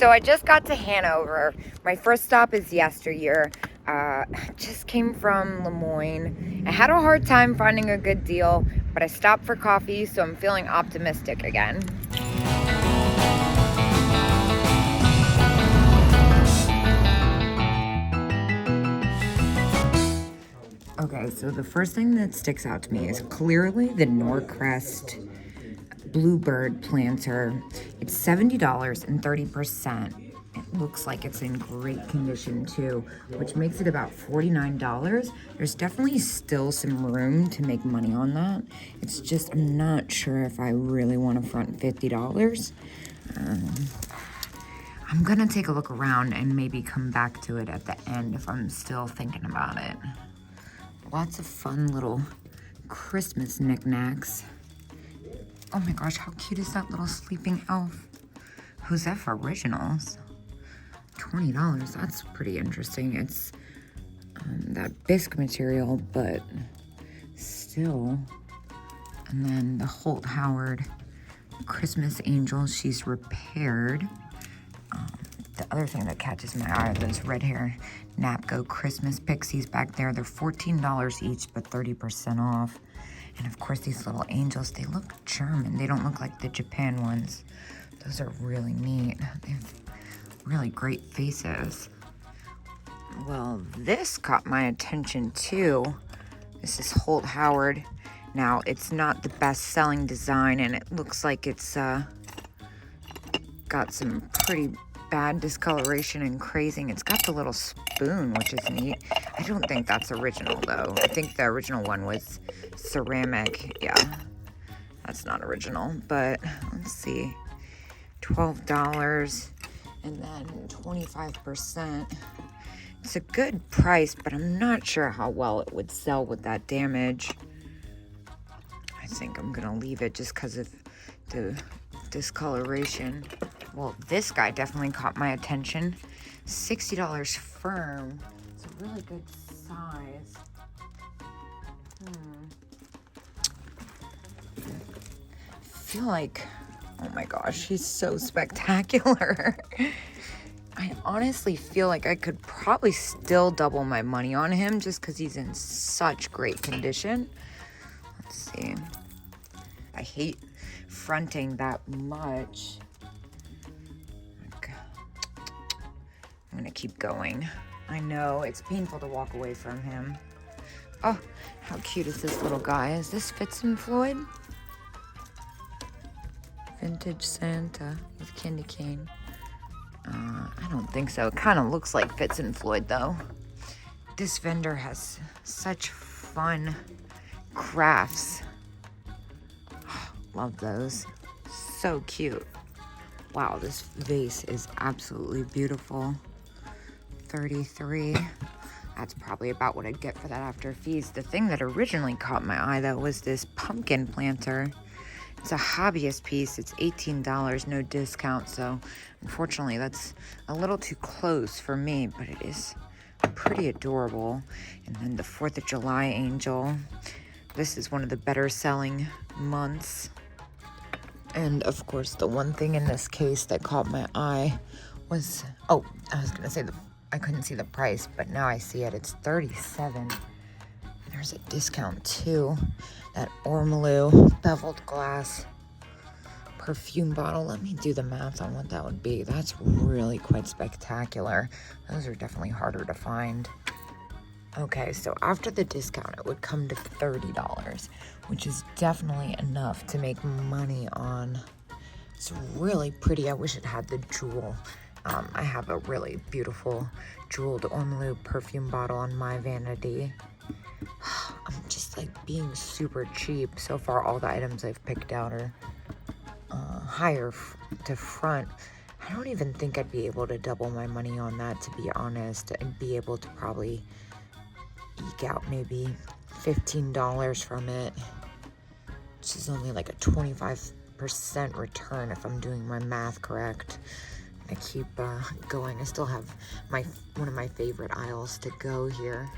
So I just got to Hanover. My first stop is Yesteryear. Just came from Lemoyne. I had a hard time finding a good deal, but I stopped for coffee, so I'm feeling optimistic again. Okay, so the first thing that sticks out to me is clearly the Norcrest Bluebird planter. It's $70 and 30%. It looks like it's in great condition too, which makes it about $49. There's definitely still some room to make money on that. It's just, I'm not sure if I really want to front $50. I'm gonna take a look around and maybe come back to it at the end if I'm still thinking about it. Lots of fun little Christmas knickknacks. Oh my gosh, how cute is that little sleeping elf? Who's that for originals? $20, that's pretty interesting. It's that bisque material, but still. And then the Holt Howard Christmas Angel, she's repaired. The other thing that catches my eye are those red hair Napco Christmas pixies back there. They're $14 each, but 30% off. And of course, these little angels, they look German. They don't look like the Japan ones. Those are really neat. They have really great faces. Well, this caught my attention too. This is Holt Howard. Now, it's not the best-selling design, and it looks like it's got some pretty bad discoloration and crazing. It's got the little spoon, which is neat. I don't think that's original, though. I think the original one was ceramic. Yeah, that's not original, but let's see. $12 and then 25%. It's a good price, but I'm not sure how well it would sell with that damage. I think I'm gonna leave it just because of the discoloration. Well, this guy definitely caught my attention. $60 firm. It's a really good size. I feel like, oh my gosh, he's so spectacular. I honestly feel like I could probably still double my money on him just because he's in such great condition. Let's see. I hate fronting that much. Okay. I'm gonna keep going. I know, it's painful to walk away from him. Oh, how cute is this little guy? Is this Fitz and Floyd? Vintage Santa with candy cane. I don't think so. It kind of looks like Fitz and Floyd though. This vendor has such fun crafts. Love those. So cute. Wow, this vase is absolutely beautiful. $33. That's probably about what I'd get for that after fees. The thing that originally caught my eye though was this pumpkin planter. It's a hobbyist piece. It's $18, no discount. So unfortunately, that's a little too close for me, but it is pretty adorable. And then the 4th of July angel. This is one of the better selling months. And of course, the one thing in this case that caught my eye was, oh, I was gonna say I couldn't see the price, but now I see it. It's $37. There's a discount too. That Ormolu beveled glass perfume bottle. Let me do the math on what that would be. That's really quite spectacular. Those are definitely harder to find. Okay, so after the discount, it would come to $30, which is definitely enough to make money on. It's really pretty. I wish it had the jewel. I have a really beautiful jeweled Ormolu perfume bottle on my vanity. I'm just like being super cheap. So far, all the items I've picked out are higher to front. I don't even think I'd be able to double my money on that, to be honest. I'd be able to probably eke out maybe $15 from it, which is only like a 25% return if I'm doing my math correct. I keep going. I still have one of my favorite aisles to go here.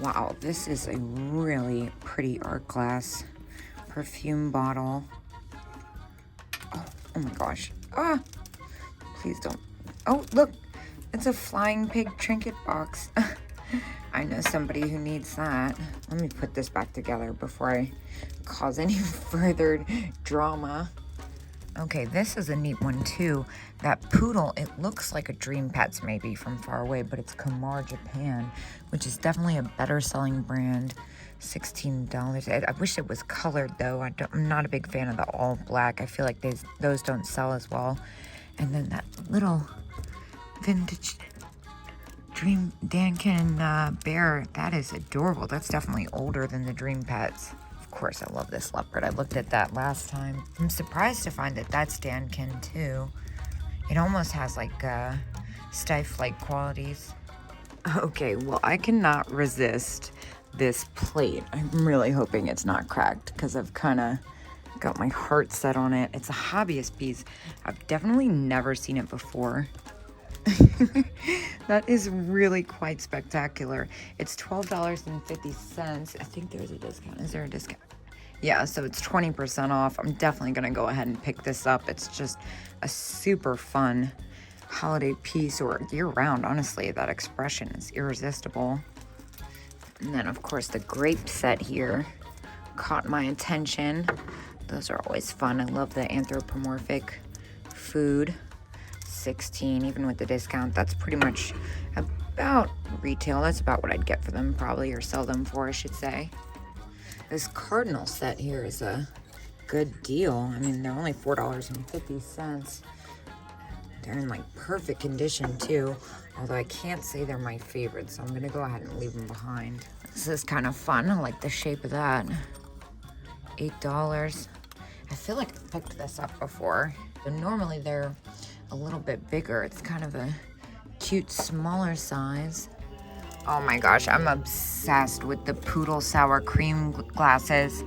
Wow, this is a really pretty art glass perfume bottle. Oh my gosh. Please don't. Oh, look, it's a flying pig trinket box. I know somebody who needs that. Let me put this back together before I cause any further drama. Okay, this is a neat one too. That poodle, it looks like a Dream Pets maybe from far away, but it's Kamar Japan, which is definitely a better selling brand. $16. I wish it was colored though. I'm not a big fan of the all black. I feel like those don't sell as well. And then that little vintage Dream Dankin bear, that is adorable. That's definitely older than the Dream Pets. Of course, I love this leopard. I looked at that last time. I'm surprised to find that that's Dankin too. It almost has like stiff-like qualities. Okay, well, I cannot resist this plate. I'm really hoping it's not cracked because I've kind of got my heart set on it. It's a hobbyist piece. I've definitely never seen it before. That is really quite spectacular. It's $12.50. I think there's a discount. Is there a discount? Yeah, so it's 20% off. I'm definitely gonna go ahead and pick this up. It's just a super fun holiday piece, or year-round, honestly. That expression is irresistible. And then, of course, the grape set here caught my attention. Those are always fun. I love the anthropomorphic food. 16, even with the discount. That's pretty much about retail. That's about what I'd get for them, probably, or sell them for, I should say. This cardinal set here is a good deal. I mean, they're only $4.50. They're in like perfect condition too, although I can't say they're my favorite, so I'm gonna go ahead and leave them behind. This is kind of fun. I like the shape of that. $8. I feel like I've picked this up before, but normally they're a little bit bigger. It's kind of a cute smaller size. Oh my gosh, I'm obsessed with the poodle sour cream glasses.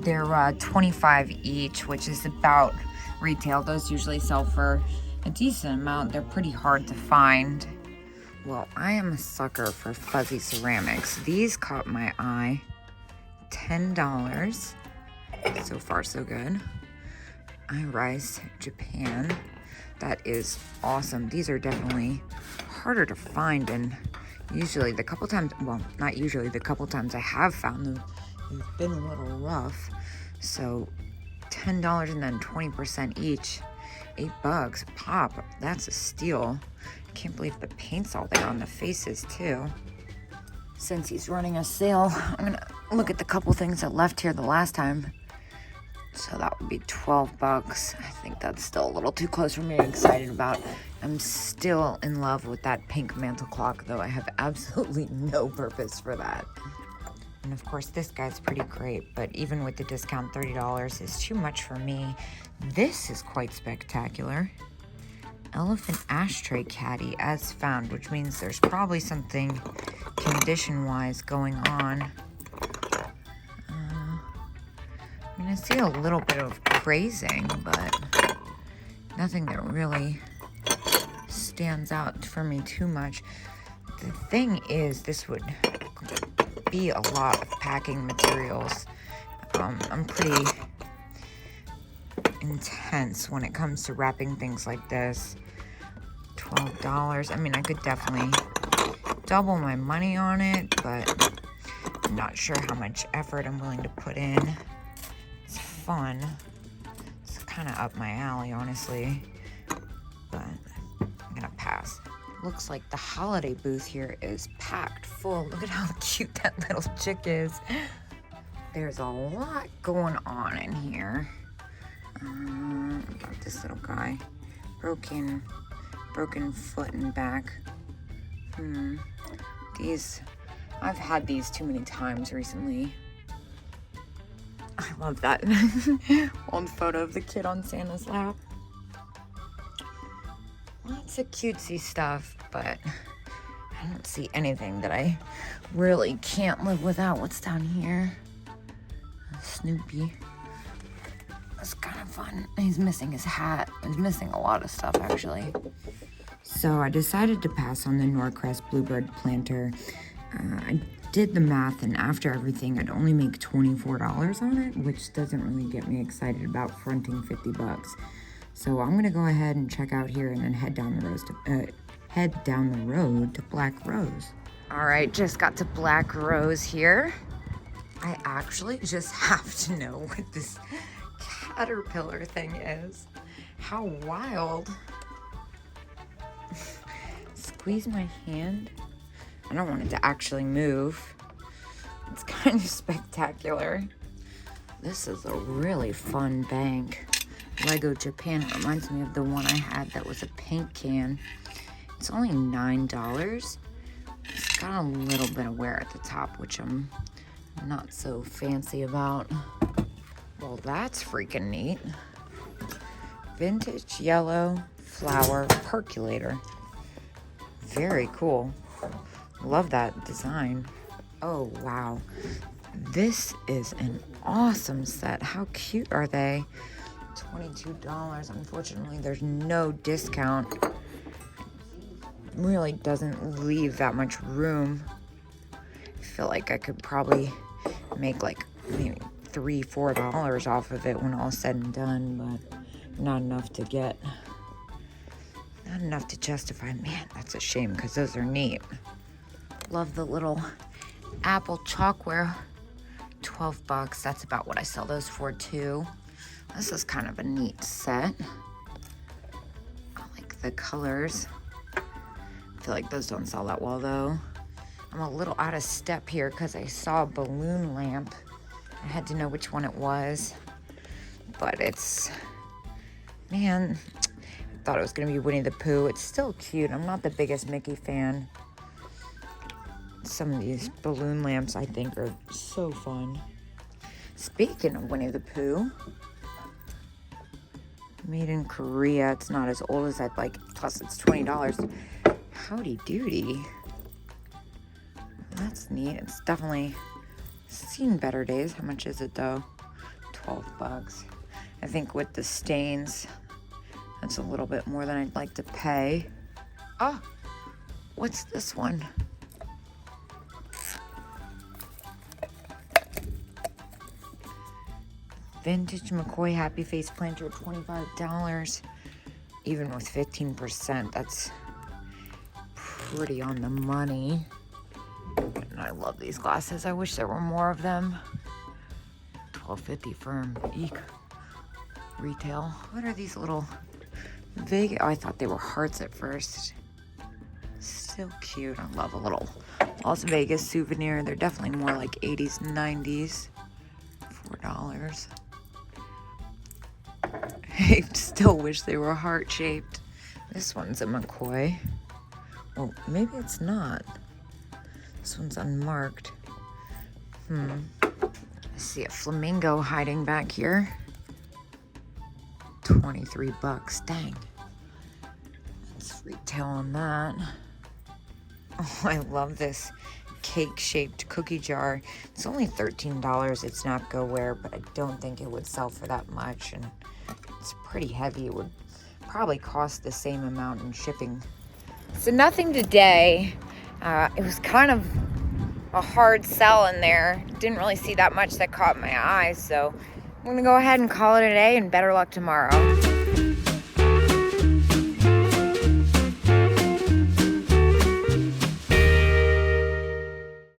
They're $25 each, which is about retail. Those usually sell for a decent amount. They're pretty hard to find. Well, I am a sucker for fuzzy ceramics. These caught my eye. $10. So far, so good. Irise Japan. That is awesome. These are definitely harder to find, and usually the couple times, well, not usually, the couple times I have found them, they've been a little rough. So $10 and then 20% each, $8 a pop. That's a steal. I can't believe the paint's all there on the faces too. Since he's running a sale, I'm gonna look at the couple things that left here the last time. So that would be $12. I think that's still a little too close for me to be excited about. I'm still in love with that pink mantle clock, though I have absolutely no purpose for that. And of course, this guy's pretty great, but even with the discount, $30 is too much for me. This is quite spectacular. Elephant ashtray caddy as found, which means there's probably something condition-wise going on. I mean, I see a little bit of grazing, but nothing that really stands out for me too much. The thing is, this would be a lot of packing materials. I'm pretty intense when it comes to wrapping things like this. $12. I mean, I could definitely double my money on it, but I'm not sure how much effort I'm willing to put in. It's fun. It's kind of up my alley, honestly, but I'm gonna pass. Looks like the holiday booth here is packed full. Look at how cute that little chick is. There's a lot going on in here. About this little guy. Broken foot and back. These, I've had these too many times recently. I love that old photo of the kid on Santa's lap. Lots of cutesy stuff, but I don't see anything that I really can't live without. What's down here? Snoopy. That's kind of fun. He's missing his hat. He's missing a lot of stuff, actually. So I decided to pass on the Norcrest Bluebird planter. I did the math, and after everything, I'd only make $24 on it, which doesn't really get me excited about fronting $50. So I'm gonna go ahead and check out here and then head down the road to Black Rose. All right, just got to Black Rose here. I actually just have to know what this caterpillar thing is. How wild. Squeeze my hand. I don't want it to actually move. It's kind of spectacular. This is a really fun bank. Lego Japan. It reminds me of the one I had that was a paint can. It's only $9. It's got a little bit of wear at the top, which I'm not so fancy about. Well, that's freaking neat. Vintage yellow flower percolator. Very cool. Love that design. Oh, wow. This is an awesome set. How cute are they? $22. Unfortunately, there's no discount. Really doesn't leave that much room. I feel like I could probably make like maybe $3-4 off of it when all's said and done, but not enough to justify. Man, that's a shame because those are neat. Love the little apple chalkware. $12. That's about what I sell those for too. This is kind of a neat set. I like the colors. I feel like those don't sell that well though. I'm a little out of step here because I saw a balloon lamp. I had to know which one it was. But it's, man, I thought it was gonna be Winnie the Pooh. It's still cute. I'm not the biggest Mickey fan. Some of these balloon lamps I think are so fun. Speaking of Winnie the Pooh, made in Korea. It's not as old as I'd like, plus it's $20. Howdy doody. That's neat. It's definitely seen better days. How much is it though? $12. I think with the stains, that's a little bit more than I'd like to pay. Oh, what's this one? Vintage McCoy Happy Face Planter, $25. Even with 15%, that's pretty on the money. And I love these glasses. I wish there were more of them. $12.50 for eek. Retail. What are these little Vegas? Oh, I thought they were hearts at first. Still cute. I love a little Las Vegas souvenir. They're definitely more like 80s and 90s. $4. I still wish they were heart-shaped. This one's a McCoy. Oh, maybe it's not. This one's unmarked. I see a flamingo hiding back here. $23. Dang. Let's retail on that. Oh, I love this cake-shaped cookie jar. It's only $13. It's not go-ware, but I don't think it would sell for that much. And it's pretty heavy. It would probably cost the same amount in shipping. So nothing today. It was kind of a hard sell in there. Didn't really see that much that caught my eye. So I'm going to go ahead and call it a day and better luck tomorrow.